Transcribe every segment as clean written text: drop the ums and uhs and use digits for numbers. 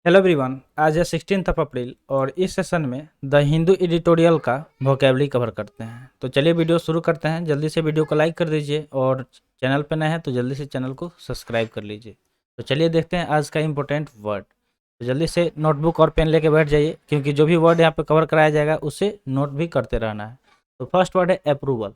Hello everyone, आज है 16 अप्रैल और इस सेशन में द हिंदू एडिटोरियल का वोकेबलरी कवर करते हैं। तो चलिए वीडियो शुरू करते हैं। जल्दी से वीडियो को लाइक कर दीजिए और चैनल पर नए हैं तो जल्दी से चैनल को सब्सक्राइब कर लीजिए। तो चलिए देखते हैं आज का इम्पोर्टेंट वर्ड। तो जल्दी से नोटबुक और पेन लेके बैठ जाइए क्योंकि जो भी वर्ड यहाँ पे कवर कराया जाएगा उसे नोट भी करते रहना है। तो फर्स्ट वर्ड है अप्रूवल।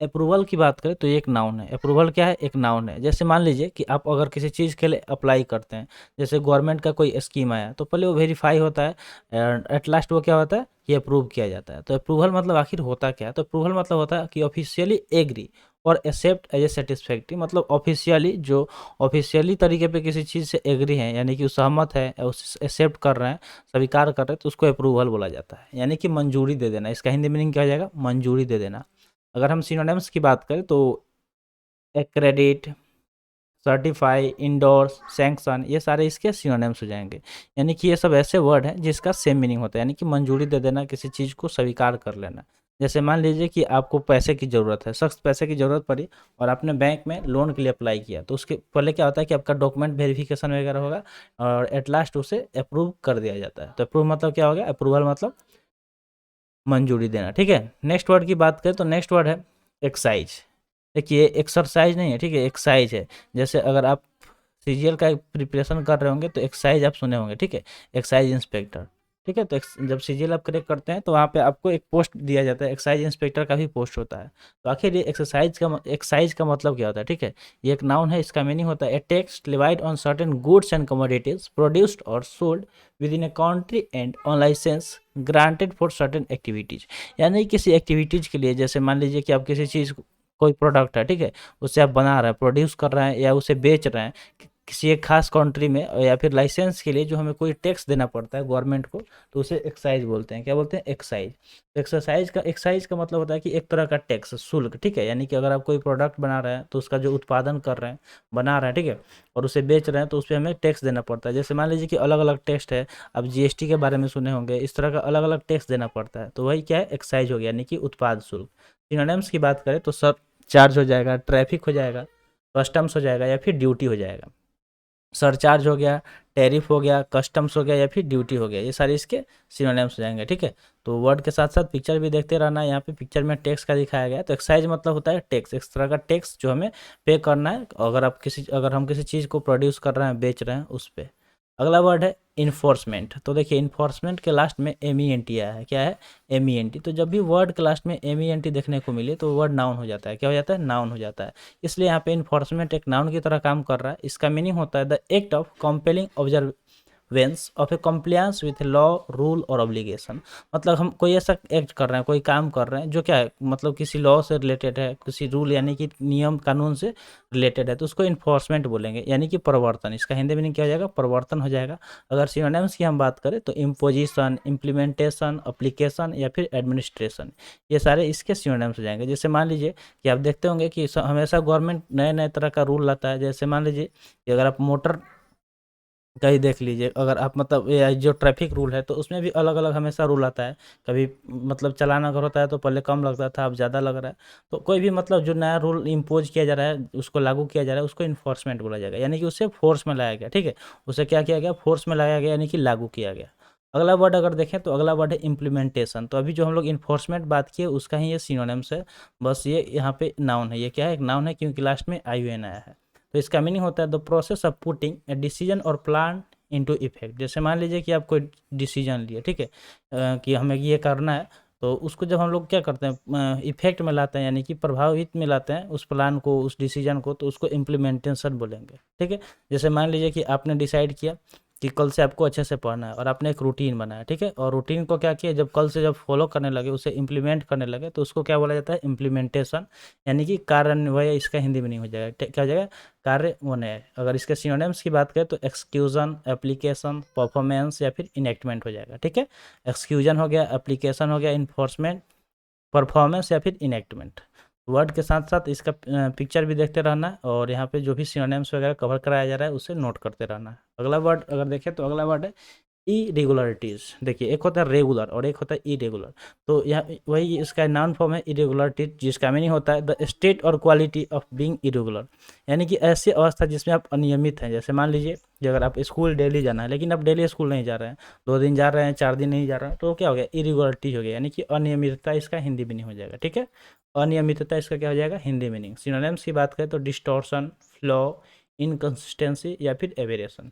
अप्रूवल की बात करें तो ये एक नाउन है। अप्रूवल क्या है? एक नाउन है। जैसे मान लीजिए कि आप अगर किसी चीज़ के लिए अप्लाई करते हैं, जैसे गवर्नमेंट का कोई स्कीम आया तो पहले वो वेरीफाई होता है एंड एट लास्ट वो क्या होता है कि अप्रूव किया जाता है। तो अप्रूवल मतलब आखिर होता क्या है? तो अप्रूवल मतलब होता है कि ऑफिशियली एग्री और एक्सेप्ट एज ए सेटिस्फैक्ट्री, मतलब ऑफिशियली जो ऑफिशियली तरीके पे किसी चीज़ से एग्री है यानी कि वो सहमत है, उसे एक्सेप्ट कर रहे हैं, स्वीकार कर रहे हैं, तो उसको अप्रूवल बोला जाता है, यानी कि मंजूरी दे देना। इसका हिंदी मीनिंग क्या हो जाएगा? मंजूरी दे देना। अगर हम सिनोनिम्स की बात करें तो एक्रेडिट, सर्टिफाई, इंडोर्स, सैंक्शन, ये सारे इसके सिनोनिम्स हो जाएंगे। यानी कि ये सब ऐसे वर्ड हैं जिसका सेम मीनिंग होता है, यानी कि मंजूरी दे देना, किसी चीज़ को स्वीकार कर लेना। जैसे मान लीजिए कि आपको पैसे की ज़रूरत है, सख्त पैसे की ज़रूरत पड़ी और आपने बैंक में लोन के लिए अप्लाई किया, तो उसके पहले क्या होता है कि आपका डॉक्यूमेंट वेरिफिकेशन वगैरह होगा और एट लास्ट उसे अप्रूव कर दिया जाता है। तो अप्रूव मतलब क्या हो गया? अप्रूवल मतलब मंजूरी देना। ठीक है, नेक्स्ट वर्ड की बात करें तो नेक्स्ट वर्ड है एक्साइज। देखिए एक्सरसाइज नहीं है, ठीक है, एक्साइज है। जैसे अगर आप सीजीएल का प्रिपरेशन कर रहे होंगे तो एक्साइज आप सुने होंगे, ठीक है, एक्साइज इंस्पेक्टर। ठीक है, तो जब सीजीएल आप क्रैक करते हैं तो वहाँ पे आपको एक पोस्ट दिया जाता है, एक्साइज इंस्पेक्टर का भी पोस्ट होता है। तो आखिर ये एक्साइज का मतलब क्या होता है? ठीक है, ये एक नाउन है। इसका मीनिंग होता है a tax levied on certain goods and commodities produced और sold within a country and on licence granted for certain activities. यानी किसी एक्टिविटीज के लिए, जैसे मान लीजिए कि आप किसी चीज़, कोई प्रोडक्ट है, ठीक है, उसे आप बना रहे हैं, प्रोड्यूस कर रहे हैं या उसे बेच रहे हैं किसी एक खास कंट्री में, या फिर लाइसेंस के लिए जो हमें कोई टैक्स देना पड़ता है गवर्नमेंट को, तो उसे एक्साइज बोलते हैं। क्या बोलते हैं? एक्साइज। तो एक्साइज का मतलब होता है कि एक तरह का टैक्स, शुल्क। ठीक है, यानी कि अगर आप कोई प्रोडक्ट बना रहे हैं तो उसका जो उत्पादन कर रहे हैं, बना रहे हैं, ठीक है, और उसे बेच रहे हैं तो उस पर हमें टैक्स देना पड़ता है। जैसे मान लीजिए कि अलग अलग टैक्स है, आप जीएसटी के बारे में सुने होंगे, इस तरह का अलग अलग टैक्स देना पड़ता है, तो वही क्या है? एक्साइज हो गया, यानी कि उत्पाद शुल्क। सिनोनिम्स की बात करें तो सर चार्ज हो जाएगा, ट्रैफिक हो जाएगा, कस्टम्स हो जाएगा या फिर ड्यूटी हो जाएगा। सरचार्ज हो गया, टैरिफ हो गया, कस्टम्स हो गया या फिर ड्यूटी हो गया, ये सारे इसके सिनोनिम्स हो जाएंगे। ठीक है, तो वर्ड के साथ साथ पिक्चर भी देखते रहना है। यहाँ पे पिक्चर में टैक्स का दिखाया गया है, तो एक्साइज मतलब होता है टैक्स, इस तरह का टैक्स जो हमें पे करना है अगर हम किसी चीज़ को प्रोड्यूस कर रहे हैं, बेच रहे हैं, उस पर। अगला वर्ड है इन्फोर्समेंट। तो देखिए इन्फोर्समेंट के लास्ट में एम ई एन टी आया है। क्या है? M E N T. तो जब भी वर्ड के लास्ट में एम ई एन टी देखने को मिले तो वर्ड नाउन हो जाता है। क्या हो जाता है? नाउन हो जाता है। इसलिए यहाँ पे इन्फोर्समेंट एक नाउन की तरह काम कर रहा है। इसका मीनिंग होता है the act of compelling observance of A compliance with law, rule और ऑब्लिगेशन। मतलब हम कोई ऐसा एक्ट कर रहे हैं, कोई काम कर रहे हैं जो क्या है, मतलब किसी लॉ से रिलेटेड है, किसी रूल यानी कि नियम कानून से रिलेटेड है, तो उसको इन्फोर्समेंट बोलेंगे, यानी कि प्रवर्तन। इसका हिंदी मीनिंग क्या हो जाएगा? प्रवर्तन हो जाएगा। अगर सिनोनिम्स की हम बात करें तो इम्पोजिशन, इम्प्लीमेंटेशन, अप्लीकेशन या फिर एडमिनिस्ट्रेशन, ये सारे इसके सिनोनिम्स हो जाएंगे। जैसे मान लीजिए कि आप देखते होंगे कि हमेशा गवर्नमेंट नए नए तरह का रूल लाता है। जैसे मान लीजिए कि अगर आप मोटर का ही देख लीजिए, अगर आप मतलब ये जो ट्रैफिक रूल है तो उसमें भी अलग अलग हमेशा रूल आता है। कभी मतलब चालान अगर होता है तो पहले कम लगता था, अब ज़्यादा लग रहा है। तो कोई भी मतलब जो नया रूल इम्पोज किया जा रहा है, उसको लागू किया जा रहा है, उसको इन्फोर्समेंट बोला जाएगा, यानी कि उसे फोर्स में लाया गया। ठीक है, उसे क्या किया गया? फोर्स में लाया गया, यानी कि लागू किया गया। अगला वर्ड अगर देखें तो अगला वर्ड है इम्प्लीमेंटेशन। तो अभी जो हम लोग इन्फोर्समेंट बात किए उसका ही ये सिनोनिम्स है, बस ये यहाँ पे नाउन है। ये क्या है? एक नाउन है क्योंकि लास्ट में आई यू एन आया है। तो इसका मीनिंग होता है the process of putting a decision और प्लान इनटू इफेक्ट। जैसे मान लीजिए कि आप कोई डिसीजन लिए, ठीक है, कि हमें ये करना है, तो उसको जब हम लोग क्या करते हैं, इफेक्ट में लाते हैं, यानी कि प्रभावित में लाते हैं उस प्लान को, उस डिसीजन को, तो उसको इम्प्लीमेंटेशन बोलेंगे। ठीक है, जैसे मान लीजिए कि आपने डिसाइड किया कि कल से आपको अच्छे से पढ़ना है और आपने एक रूटीन बनाया, ठीक है, और रूटीन को क्या किया, जब कल से जब फॉलो करने लगे, उसे इम्प्लीमेंट करने लगे, तो उसको क्या बोला जाता है? इम्प्लीमेंटेशन, यानी कि कार्यान्वयन। इसका हिंदी में नहीं हो जाएगा, क्या हो जाएगा? कार्य होने है। अगर इसके सिनोनिम्स की बात करें तो एक्सक्यूजन, एप्लीकेशन, परफॉर्मेंस या फिर इनेक्टमेंट हो जाएगा। ठीक है, एक्सक्यूजन हो गया, एप्लीकेशन हो गया, इन्फोर्समेंट, परफॉर्मेंस या फिर इनेक्टमेंट। वर्ड के साथ साथ इसका पिक्चर भी देखते रहना है और यहाँ पे जो भी सिनोनिम्स वगैरह कवर कराया जा रहा है उसे नोट करते रहना है। अगला वर्ड अगर देखें तो अगला वर्ड है इरेगुलरिटीज़, देखिए एक होता है रेगुलर और एक होता है इरेगुलर। तो यह वही इसका नाउन फॉर्म है इरेगुलरिटीज, जिसका मीनिंग होता है द स्टेट और क्वालिटी ऑफ बीइंग इरेगुलर, यानी कि ऐसी अवस्था जिसमें आप अनियमित हैं। जैसे मान लीजिए कि अगर आप स्कूल डेली जाना है लेकिन आप डेली स्कूल नहीं जा रहे हैं, 2 दिन जा रहे हैं, 4 दिन नहीं जा रहे हैं, तो क्या हो गया, इरेगुलरिटीज हो गया, यानी कि अनियमितता इसका हिंदी मीनिंग हो जाएगा। ठीक है, अनियमितता इसका क्या हो जाएगा, हिंदी मीनिंग। सिनोनिम्स की बात करें तो डिस्टॉर्शन, फ्लॉ, इनकंसिस्टेंसी या फिर एवेरिएशन।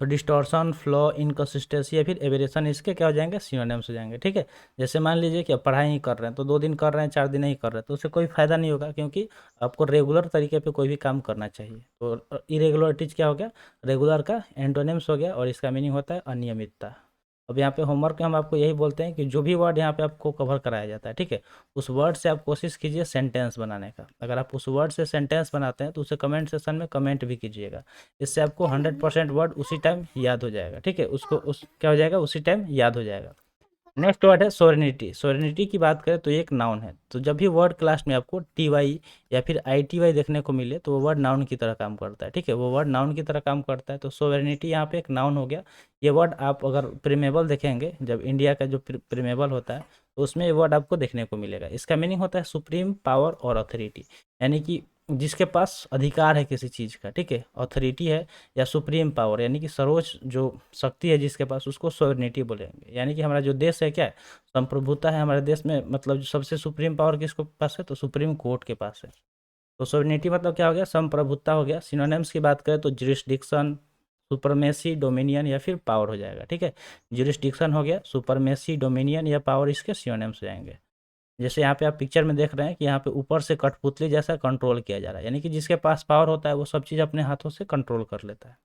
तो डिस्टॉर्शन, फ्लॉ, इनकंसिस्टेंसी या फिर एवेरिएशन इसके क्या हो जाएंगे, सिनोनिम्स हो जाएंगे। ठीक है, जैसे मान लीजिए कि आप पढ़ाई ही कर रहे हैं, तो 2 दिन कर रहे हैं, 4 दिन नहीं कर रहे हैं, तो उससे कोई फायदा नहीं होगा, क्योंकि आपको रेगुलर तरीके पे कोई भी काम करना चाहिए। तो इरेगुलरिटीज क्या हो गया, रेगुलर का एंटोनिम्स हो गया और इसका मीनिंग होता है अनियमितता। अब यहाँ पे होमवर्क में हम आपको यही बोलते हैं कि जो भी वर्ड यहाँ पे आपको कवर कराया जाता है, ठीक है, उस वर्ड से आप कोशिश कीजिए सेंटेंस बनाने का। अगर आप उस वर्ड से सेंटेंस बनाते हैं तो उसे कमेंट सेक्शन में कमेंट भी कीजिएगा। इससे आपको 100% वर्ड उसी टाइम याद हो जाएगा। ठीक है, उसको उस क्या हो जाएगा, उसी टाइम याद हो जाएगा। नेक्स्ट वर्ड है सोरेनिटी। सोरेनिटी की बात करें तो ये एक नाउन है। तो जब भी वर्ड क्लास में आपको टी वाई या फिर आई टी वाई देखने को मिले तो वो वर्ड नाउन की तरह काम करता है। ठीक है, वो वर्ड नाउन की तरह काम करता है। तो सोवेरेनिटी यहाँ पे एक नाउन हो गया। ये वर्ड आप अगर प्रीमेबल देखेंगे, जब इंडिया का जो प्रीमेबल होता है तो उसमें ये वर्ड आपको देखने को मिलेगा। इसका मीनिंग होता है सुप्रीम पावर और अथॉरिटी, यानी कि जिसके पास अधिकार है किसी चीज़ का। ठीक है, अथॉरिटी है या सुप्रीम पावर, यानी कि सर्वोच्च जो शक्ति है जिसके पास, उसको सोवरेनिटी बोलेंगे। यानी कि हमारा जो देश है क्या है, संप्रभुता है हमारे देश में, मतलब जो सबसे सुप्रीम पावर किसके पास है, तो सुप्रीम कोर्ट के पास है। तो सोवरेनिटी मतलब क्या हो गया, संप्रभुता हो गया। सिनोनिम्स की बात करें तो जुरिस्डिक्शन, सुपरमेसी, डोमिनियन या फिर पावर हो जाएगा। ठीक है, जुरिस्डिक्शन हो गया, सुपरमेसी, डोमिनियन या पावर इसके सिनोनिम्स हो जाएंगे। जैसे यहाँ पे आप पिक्चर में देख रहे हैं कि यहाँ पे ऊपर से कठपुतली जैसा कंट्रोल किया जा रहा है, यानी कि जिसके पास पावर होता है वो सब चीज़ अपने हाथों से कंट्रोल कर लेता है।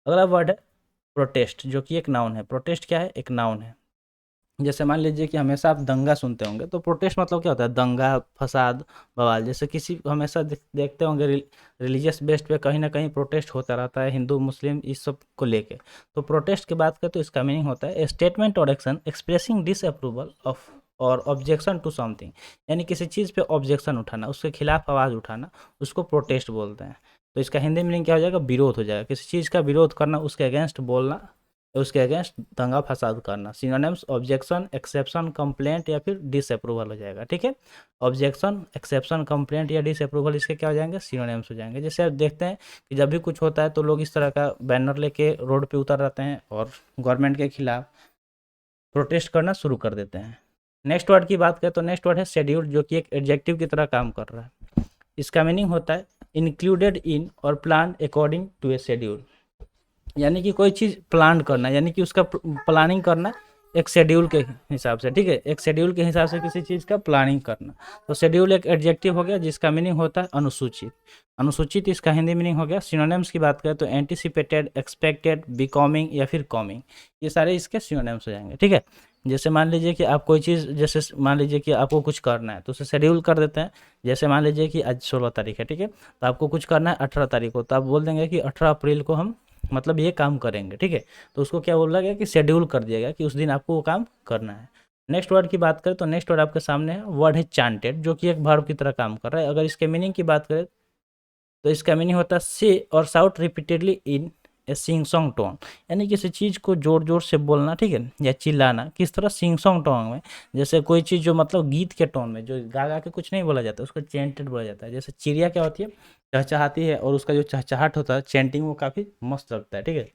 अगला वर्ड है प्रोटेस्ट, जो कि एक नाउन है। प्रोटेस्ट क्या है, एक नाउन है। जैसे मान लीजिए कि हमेशा आप दंगा सुनते होंगे, तो प्रोटेस्ट मतलब क्या होता है, दंगा, फसाद, बवाल। जैसे किसी हमेशा देखते होंगे रिलीजियस बेस्ड पे कहीं ना कहीं प्रोटेस्ट होता रहता है, हिंदू मुस्लिम इस सब को लेके। तो प्रोटेस्ट की बात करें तो इसका मीनिंग होता है स्टेटमेंट और एक्शन एक्सप्रेसिंग डिसअप्रूवल ऑफ और ऑब्जेक्शन टू समथिंग, यानी किसी चीज़ पे ऑब्जेक्शन उठाना, उसके खिलाफ आवाज़ उठाना, उसको प्रोटेस्ट बोलते हैं। तो इसका हिंदी मीनिंग क्या हो जाएगा, विरोध हो जाएगा। किसी चीज़ का विरोध करना, उसके अगेंस्ट बोलना, उसके अगेंस्ट दंगा फसाद करना। सिनोनिम्स ऑब्जेक्शन, एक्सेप्शन, कंप्लेंट या फिर डिसअप्रूवल हो जाएगा। ठीक है, ऑब्जेक्शन, एक्सेप्शन, कंप्लेंट या डिसअप्रूवल इसके क्या हो जाएंगे, सिनोनिम्स हो जाएंगे। जैसे आप देखते हैं कि जब भी कुछ होता है तो लोग इस तरह का बैनर लेके रोड पे उतर रहते हैं और गवर्नमेंट के खिलाफ प्रोटेस्ट करना शुरू कर देते हैं। नेक्स्ट वर्ड की बात करें तो नेक्स्ट वर्ड है शेड्यूल, जो कि एक एडजेक्टिव की तरह काम कर रहा है। इसका मीनिंग होता है इंक्लूडेड इन और plan according to a schedule, यानी कि कोई चीज़ प्लान करना, यानी कि उसका प्लानिंग करना एक शेड्यूल के हिसाब से। ठीक है, एक शेड्यूल के हिसाब से किसी चीज़ का प्लानिंग करना। तो शेड्यूल एक एडजेक्टिव हो गया जिसका मीनिंग होता है अनुसूचित। अनुसूचित इसका हिंदी मीनिंग हो गया। सिनोनिम्स की बात करें तो एंटिसिपेटेड, एक्सपेक्टेड, बिकमिंग या फिर कमिंग, ये सारे इसके सिनोनिम्स हो जाएंगे। ठीक है, जैसे मान लीजिए कि आप कोई चीज़, जैसे मान लीजिए कि आपको कुछ करना है तो उसे शेड्यूल कर देते हैं। जैसे मान लीजिए कि आज 16 तारीख है, ठीक है, तो आपको कुछ करना है 18 तारीख को, तो आप बोल देंगे कि 18 अप्रैल को हम मतलब ये काम करेंगे। ठीक है, तो उसको क्या बोला गया कि शेड्यूल कर दिया गया कि उस दिन आपको वो काम करना है। नेक्स्ट वर्ड की बात करें तो नेक्स्ट वर्ड आपके सामने है, वर्ड है चांटेड, जो कि एक वर्ब की तरह काम कर रहा है। अगर इसके मीनिंग की बात करें तो इसका मीनिंग होता है से और साउट रिपीटेडली इन ए सिंग सॉन्ग टोन, यानी किसी चीज़ को जोर जोर से बोलना। ठीक है, या चिल्लाना, किस तरह, सिंग सॉन्ग टोन में। जैसे कोई चीज़ जो मतलब गीत के टोन में, जो गा गा के कुछ नहीं बोला जाता, उसको चैंटेड बोला जाता है। जैसे चिड़िया क्या होती है, चहचहाती है, और उसका जो चहचहाट होता है, चैंटिंग, वो काफ़ी मस्त लगता है। ठीक है,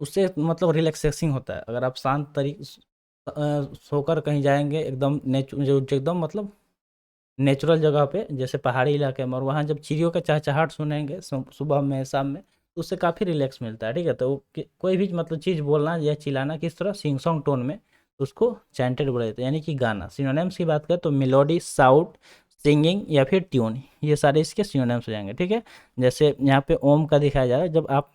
उससे मतलब रिलैक्सेसिंग होता है। अगर आप शांत तरीके सोकर कहीं जाएंगे, एकदम जो एकदम मतलब नेचुरल जगह पे, जैसे पहाड़ी इलाके में, और वहाँ जब चिड़ियों का चहचहाट सुनेंगे सुबह में, शाम में, तो उससे काफ़ी रिलैक्स मिलता है। ठीक है, तो कोई भी मतलब चीज़ बोलना या चिल्लाना किस तरह, सिंग सॉन्ग टोन में, तो उसको चैंटेड बोला जाता है, यानी कि गाना। सिनोनिम्स की बात करें तो मेलोडी, साउट, सिंगिंग या फिर ट्यून, ये सारे इसके सिनोनिम्स हो जाएंगे। ठीक है, जैसे यहाँ पे ओम का दिखाया जा रहा है। जब आप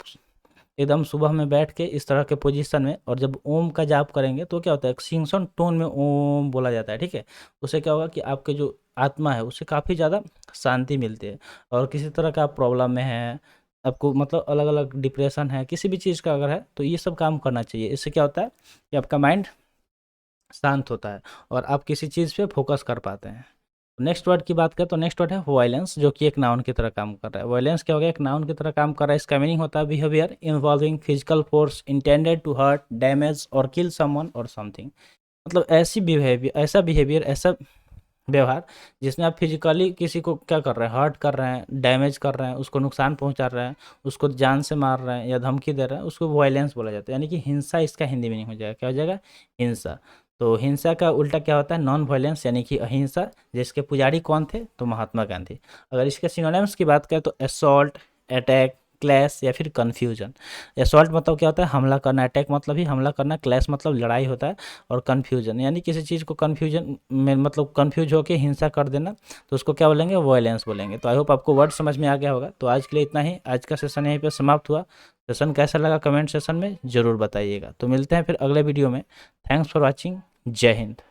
एकदम सुबह में बैठ के इस तरह के पोजीशन में और जब ओम का जाप करेंगे तो क्या होता है, सिंग सॉन्ग टोन में ओम बोला जाता है। ठीक है, उससे क्या होगा कि आपके जो आत्मा है उससे काफ़ी ज़्यादा शांति मिलती है। और किसी तरह का आप प्रॉब्लम में है, आपको मतलब अलग अलग डिप्रेशन है, किसी भी चीज़ का अगर है, तो ये सब काम करना चाहिए। इससे क्या होता है कि आपका माइंड शांत होता है और आप किसी चीज़ पे फोकस कर पाते हैं। नेक्स्ट वर्ड की बात करें तो नेक्स्ट वर्ड है वायलेंस, जो कि एक नाउन की तरह काम कर रहा है। वायलेंस क्या हो गया, एक नाउन की तरह काम कर रहा है। इसका मीनिंग होता है behaviour involving physical force intended to hurt, damage और किल समवन और समथिंग। मतलब ऐसा बिहेवियर, ऐसा व्यवहार जिसमें आप फिजिकली किसी को क्या कर रहे हैं, हर्ट कर रहे हैं, डैमेज कर रहे हैं, उसको नुकसान पहुंचा रहे हैं, उसको जान से मार रहे हैं या धमकी दे रहे हैं, उसको वायलेंस बोला जाता है। यानी कि हिंसा इसका हिंदी मीनिंग हो जाएगा, क्या हो जाएगा, हिंसा। तो हिंसा का उल्टा क्या होता है, नॉन वायलेंस यानी कि अहिंसा, जिसके पुजारी कौन थे, तो महात्मा गांधी। अगर इसके सिनोनिम्स की बात करें तो असॉल्ट, अटैक, क्लैश या फिर कन्फ्यूजन। असॉल्ट मतलब क्या होता है, हमला करना, अटैक मतलब ही हमला करना, क्लैश मतलब लड़ाई होता है, और कन्फ्यूजन यानी किसी चीज़ को कन्फ्यूजन में मतलब कन्फ्यूज होकर हिंसा कर देना, तो उसको क्या बोलेंगे, वायलेंस बोलेंगे। तो आई होप आपको वर्ड समझ में आ गया होगा। तो आज के लिए इतना ही, आज का सेशन यहीं पे समाप्त हुआ। सेशन कैसा लगा कमेंट सेशन में ज़रूर बताइएगा। तो मिलते हैं फिर अगले वीडियो में। Thanks for watching. जय हिंद।